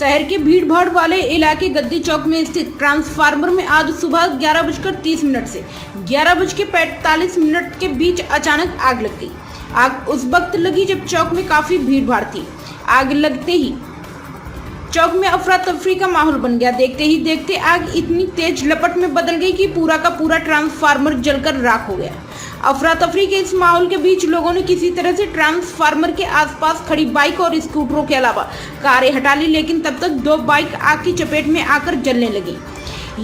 शहर के भीड़ भाड़ वाले इलाके गद्दी चौक में स्थित ट्रांसफार्मर में आज सुबह 11:30 से 11:45 के बीच अचानक आग लग गई। आग उस वक्त लगी जब चौक में काफी भीड़ भाड़ थी। आग लगते ही चौक में अफरा तफरी का माहौल बन गया। देखते ही देखते आग इतनी तेज लपट में बदल गई कि पूरा का पूरा ट्रांसफार्मर जलकर राख हो गया। अफरा तफरी के इस माहौल के बीच लोगों ने किसी तरह से ट्रांसफार्मर के आसपास खड़ी बाइक और स्कूटरों के अलावा कारें हटा ली, लेकिन तब तक 2 बाइक आग की चपेट में आकर जलने लगी।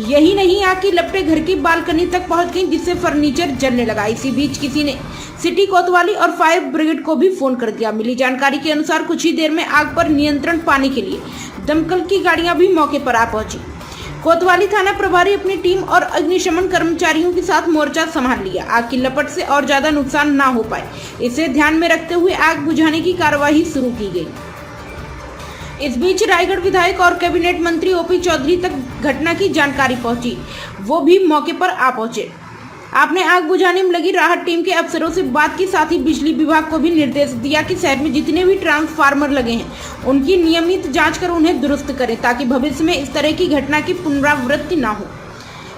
यही नहीं, आग की लपटें घर की बालकनी तक पहुंच गईं, जिससे फर्नीचर जलने लगा। इसी बीच किसी ने सिटी कोतवाली और फायर ब्रिगेड को भी फोन कर दिया। मिली जानकारी के अनुसार कुछ ही देर में आग पर नियंत्रण पाने के लिए दमकल की गाड़ियां भी मौके पर आ पहुंची। कोतवाली थाना प्रभारी अपनी टीम और अग्निशमन कर्मचारियों के साथ मोर्चा संभाल लिया। आग की लपट से और ज्यादा नुकसान ना हो पाए, इसे ध्यान में रखते हुए आग बुझाने की कार्यवाही शुरू की गई। इस बीच रायगढ़ विधायक और कैबिनेट मंत्री ओपी चौधरी तक घटना की जानकारी पहुंची। वो भी मौके पर आ पहुंचे। आपने आग बुझाने में लगी राहत टीम के अफसरों से बात की, साथ ही बिजली विभाग को भी निर्देश दिया कि शहर में जितने भी ट्रांसफार्मर लगे हैं उनकी नियमित जांच कर उन्हें दुरुस्त करें, ताकि भविष्य में इस तरह की घटना की पुनरावृत्ति ना हो।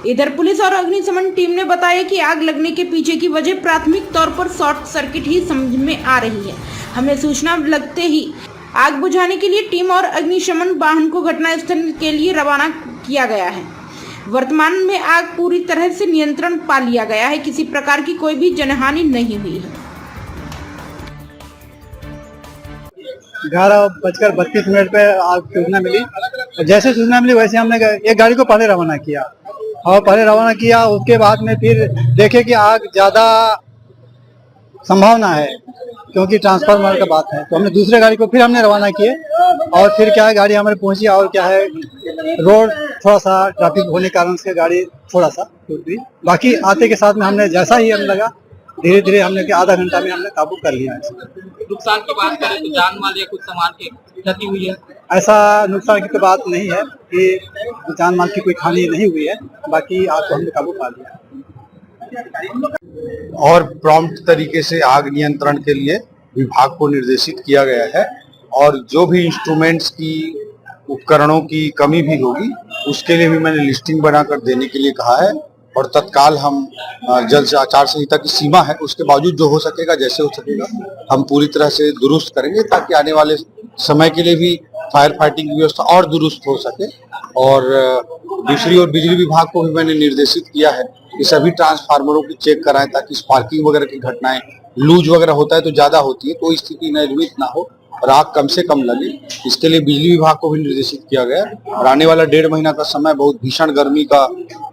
इधर पुलिस और अग्निशमन टीम ने बताया कि आग लगने के पीछे की वजह प्राथमिक तौर पर शॉर्ट सर्किट ही समझ में आ रही है। हमें सूचना लगते ही आग बुझाने के लिए टीम और अग्निशमन वाहन को घटनास्थल के लिए रवाना किया गया है। वर्तमान में आग पूरी तरह से नियंत्रण पा लिया गया है। किसी प्रकार की कोई भी जनहानि नहीं हुई है। 11:32 पे आग सूचना मिली। जैसे सूचना मिली वैसे हमने एक गाड़ी को पहले रवाना किया उसके बाद में फिर देखे कि आग ज्यादा संभावना है, क्योंकि ट्रांसफार्मर का बात है, तो हमने दूसरे गाड़ी को फिर हमने रवाना किए। और फिर क्या है, गाड़ी हमारे पहुंची और क्या है, रोड थोड़ा सा ट्रैफिक होने के कारण से गाड़ी थोड़ा सा टूट गई। बाकी आते के साथ में हमने जैसा ही हमें लगा, धीरे धीरे हमने आधा घंटा में हमने काबू कर लिया। नुकसान की बात करें तो जान माल या कुछ सामान की क्षति हुई है? ऐसा नुकसान की तो बात नहीं है कि जान माल की कोई हानि नहीं हुई है। बाकी आग को हमने काबू पा लिया और प्रॉम्प्ट तरीके से आग नियंत्रण के लिए विभाग को निर्देशित किया गया है। और जो भी इंस्ट्रूमेंट्स की, उपकरणों की कमी भी होगी उसके लिए भी मैंने लिस्टिंग बनाकर देने के लिए कहा है। और तत्काल हम जल आचार संहिता की सीमा है, उसके बावजूद जो हो सकेगा, जैसे हो सकेगा, हम पूरी तरह से दुरुस्त करेंगे, ताकि आने वाले समय के लिए भी फायर फाइटिंग की व्यवस्था और दुरुस्त हो सके। और दूसरी ओर बिजली विभाग को भी मैंने निर्देशित किया है कि सभी ट्रांसफार्मरों की चेक कराएं, ताकि स्पार्किंग वगैरह की घटनाएं, लूज वगैरह होता है तो ज्यादा होती है, कोई स्थिति निर्मित ना हो और आग कम से कम लगे। इसके लिए बिजली विभाग को भी निर्देशित किया गया। और आने वाला 1.5 महीना का समय बहुत भीषण गर्मी का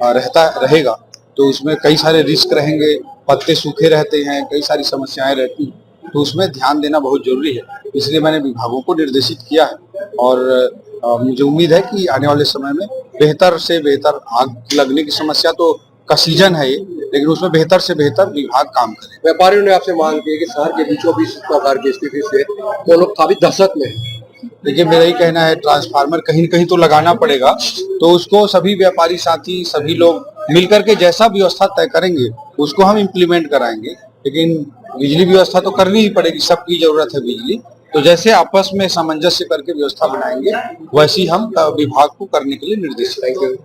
रहेगा, तो उसमें कई सारे रिस्क रहेंगे, पत्ते सूखे रहते हैं, कई सारी समस्याएं रहती हैं, तो उसमें ध्यान देना बहुत जरूरी है। इसलिए मैंने विभागों को निर्देशित किया है। और मुझे उम्मीद है कि आने वाले समय में बेहतर से बेहतर, आग लगने की समस्या तो का सीजन है ये, लेकिन उसमें बेहतर से बेहतर विभाग काम करे। व्यापारियों ने आपसे मांग की है कि शहर के बीचों बीच इस प्रकार की स्थिति से वो लोग काफी दहशत में है। देखिए, मेरा ही कहना है, ट्रांसफार्मर कहीं न कहीं तो लगाना पड़ेगा, तो उसको सभी व्यापारी साथी, सभी लोग मिलकर के जैसा व्यवस्था तय करेंगे उसको हम इम्प्लीमेंट कराएंगे। लेकिन बिजली व्यवस्था तो करनी ही पड़ेगी, सबकी जरूरत है बिजली, तो जैसे आपस में सामंजस्य करके व्यवस्था बनाएंगे वैसी हम विभाग को करने के लिए निर्देश देंगे।